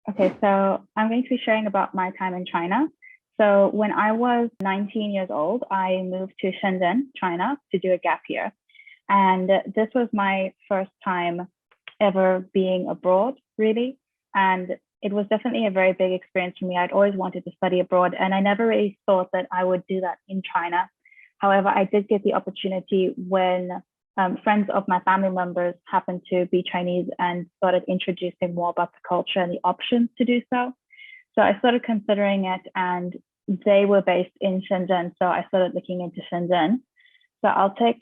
Okay, so I'm going to be sharing about my time in China. So when I was 19 years old, I moved to Shenzhen, China, to do a gap year. And this was my first time ever being abroad, really. And it was definitely a very big experience for me. I'd always wanted to study abroad, and I never really thought that I would do that in China. However, I did get the opportunity when friends of my family members happened to be Chinese and started introducing more about the culture and the options to do so. So I started considering it, and they were based in Shenzhen. So I started looking into Shenzhen. So I'll take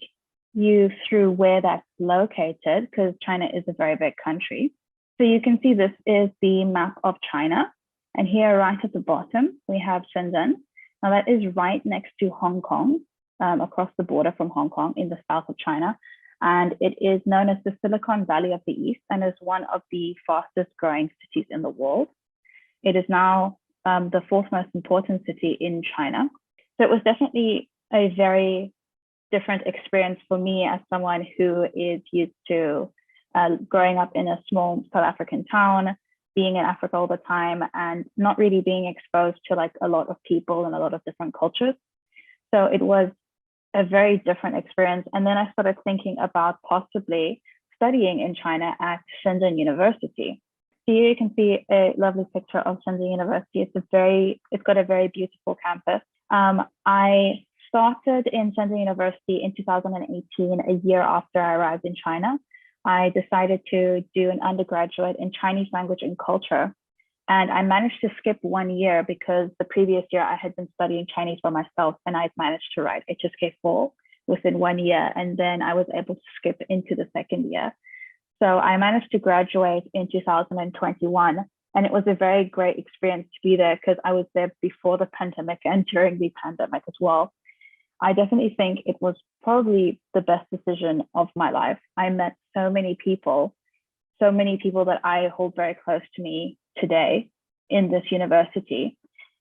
you through where that's located because China is a very big country. So you can see this is the map of China. And here, right at the bottom, we have Shenzhen. Now that is right next to Hong Kong, across the border from Hong Kong in the south of China. And it is known as the Silicon Valley of the East and is one of the fastest growing cities in the world. It is now the fourth most important city in China. So it was definitely a very different experience for me as someone who is used to growing up in a small South African town, being in Africa all the time, and not really being exposed to like a lot of people and a lot of different cultures. So it was a very different experience. And then I started thinking about possibly studying in China at Shenzhen University. So here you can see a lovely picture of Shenzhen University. It's got a very beautiful campus. I started in Shenzhen University in 2018, a year after I arrived in China. I decided to do an undergraduate in Chinese language and culture. And I managed to skip 1 year because the previous year I had been studying Chinese by myself and I'd managed to write HSK4 within 1 year. And then I was able to skip into the second year. So I managed to graduate in 2021. And it was a very great experience to be there because I was there before the pandemic and during the pandemic as well. I definitely think it was probably the best decision of my life. I met so many people that I hold very close to me today in this university.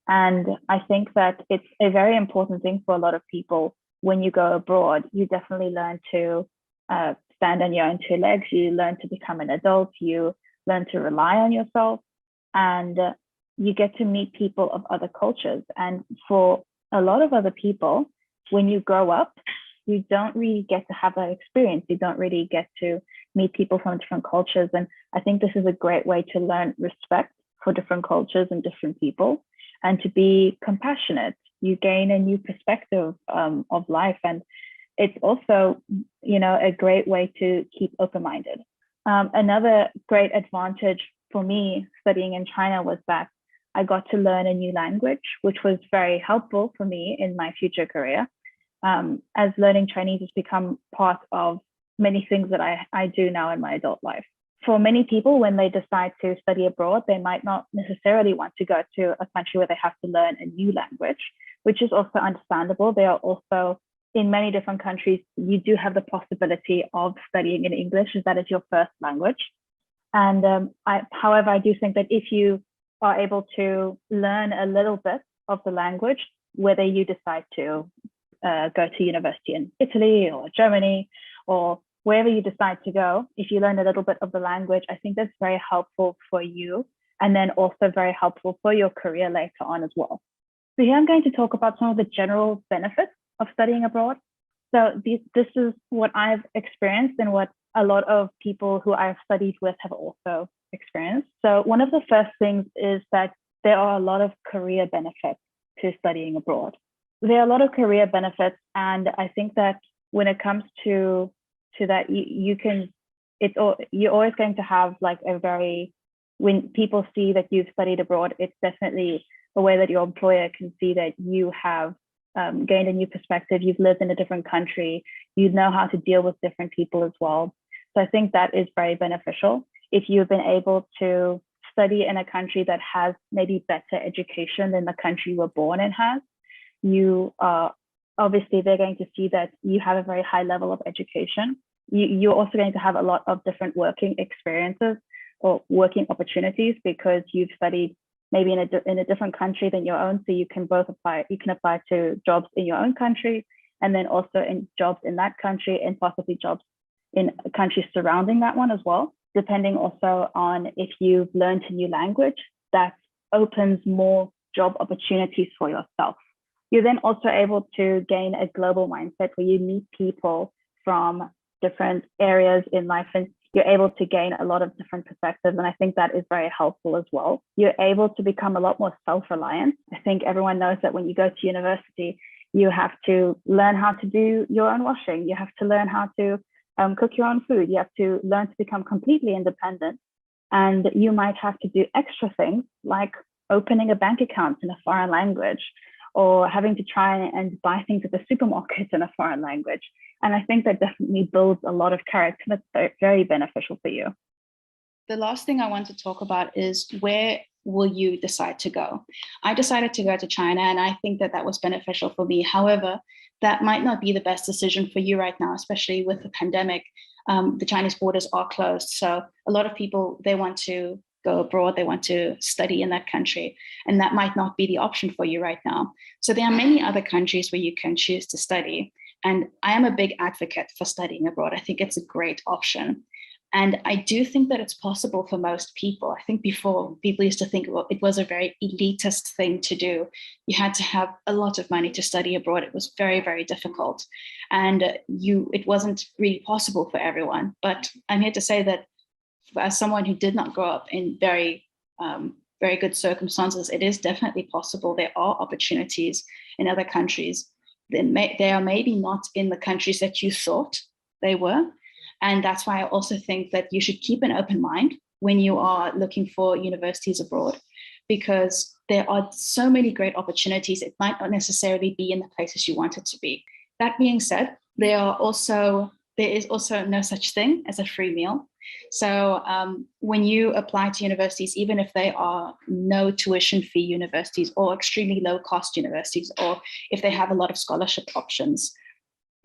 And I think that it's a very important thing for a lot of people when you go abroad. You definitely learn to stand on your own two legs. You learn to become an adult. You learn to rely on yourself. And you get to meet people of other cultures. And for a lot of other people, when you grow up, you don't really get to have that experience. You don't really get to meet people from different cultures. And I think this is a great way to learn respect for different cultures and different people and to be compassionate. You gain a new perspective of life. And it's also, a great way to keep open-minded. Another great advantage for me studying in China was that I got to learn a new language, which was very helpful for me in my future career. As learning Chinese has become part of many things that I do now in my adult life. For many people, when they decide to study abroad, they might not necessarily want to go to a country where they have to learn a new language, which is also understandable. There are also, in many different countries, you do have the possibility of studying in English, as that is your first language. And however, I do think that if you are able to learn a little bit of the language, whether you decide to go to university in Italy or Germany or wherever you decide to go, if you learn a little bit of the language, I think that's very helpful for you and then also very helpful for your career later on as well. So here I'm going to talk about some of the general benefits of studying abroad. So this is what I've experienced and what a lot of people who I've studied with have also experienced. So one of the first things is that there are a lot of career benefits to studying abroad. There are a lot of career benefits, and I think that when it comes to that, you're always going to have like when people see that you've studied abroad, it's definitely a way that your employer can see that you have gained a new perspective. You've lived in a different country. You know how to deal with different people as well. So I think that is very beneficial. If you've been able to study in a country that has maybe better education than the country you were born in has, you are obviously they're going to see that you have a very high level of education. You're also going to have a lot of different working experiences or working opportunities because you've studied maybe in a different country than your own. So you can apply to jobs in your own country and then also in jobs in that country and possibly jobs in countries surrounding that one as well. depending also on if you've learned a new language, that opens more job opportunities for yourself. You're then also able to gain a global mindset where you meet people from different areas in life, and you're able to gain a lot of different perspectives. And I think that is very helpful as well. You're able to become a lot more self-reliant. I think everyone knows that when you go to university, you have to learn how to do your own washing. You have to learn how to cook your own food. You have to learn to become completely independent. And you might have to do extra things like opening a bank account in a foreign language, or having to try and buy things at the supermarket in a foreign language. And I think that definitely builds a lot of character that's very beneficial for you. The last thing I want to talk about is, where will you decide to go? I decided to go to China, and I think that that was beneficial for me. However, that might not be the best decision for you right now, especially with the pandemic. The Chinese borders are closed. So a lot of people, they want to go abroad, they want to study in that country, and that might not be the option for you right now. So there are many other countries where you can choose to study. And I am a big advocate for studying abroad. I think it's a great option. And I do think that it's possible for most people. I think before, people used to think, well, it was a very elitist thing to do. You had to have a lot of money to study abroad. It was very, very difficult. And it wasn't really possible for everyone. But I'm here to say that as someone who did not grow up in very good circumstances, it is definitely possible. There are opportunities in other countries. They are maybe not in the countries that you thought they were. And that's why I also think that you should keep an open mind when you are looking for universities abroad, because there are so many great opportunities. It might not necessarily be in the places you want it to be. That being said, there is also no such thing as a free meal. So when you apply to universities, even if they are no tuition fee universities or extremely low cost universities, or if they have a lot of scholarship options,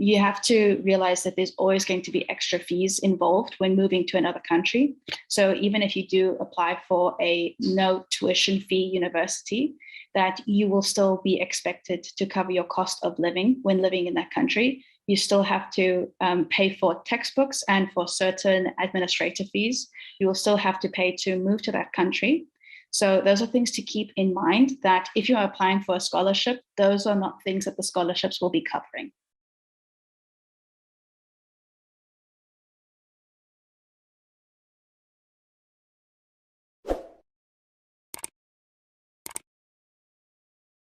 you have to realize that there's always going to be extra fees involved when moving to another country. So even if you do apply for a no tuition fee university, that you will still be expected to cover your cost of living when living in that country. You still have to pay for textbooks and for certain administrative fees. You will still have to pay to move to that country. So those are things to keep in mind, that if you are applying for a scholarship, those are not things that the scholarships will be covering.